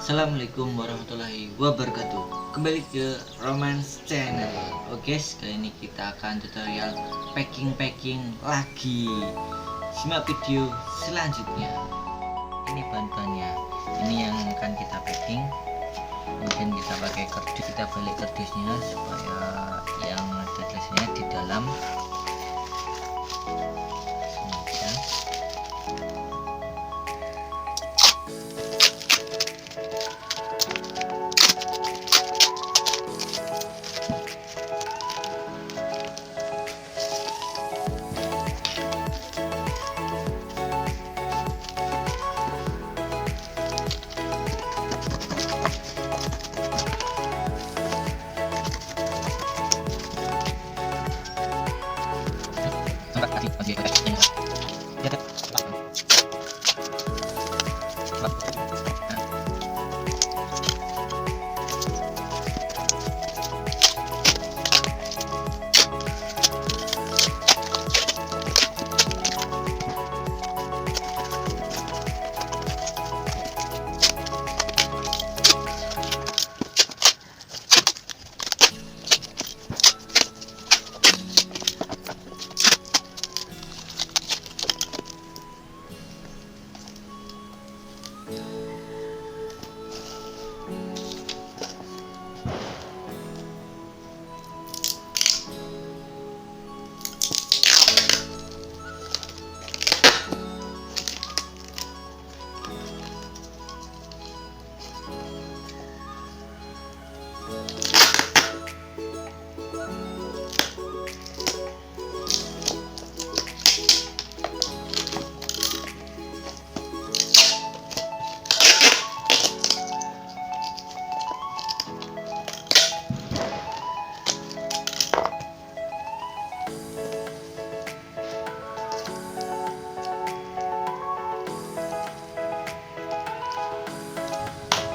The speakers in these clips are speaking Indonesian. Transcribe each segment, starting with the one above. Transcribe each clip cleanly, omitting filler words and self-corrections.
Assalamualaikum warahmatullahi wabarakatuh. Kembali ke Romance Channel. Oke, kali ini kita akan tutorial packing lagi. Simak video selanjutnya. Ini bahan-bahannya. Ini yang akan kita packing. Kemudian kita pakai kardus, kita balik kardusnya supaya yang ada tulisannya di dalam.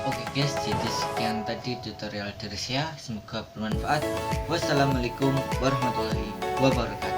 Oke guys, jadi sekian tadi tutorial dari saya. Semoga bermanfaat. Wassalamualaikum warahmatullahi wabarakatuh.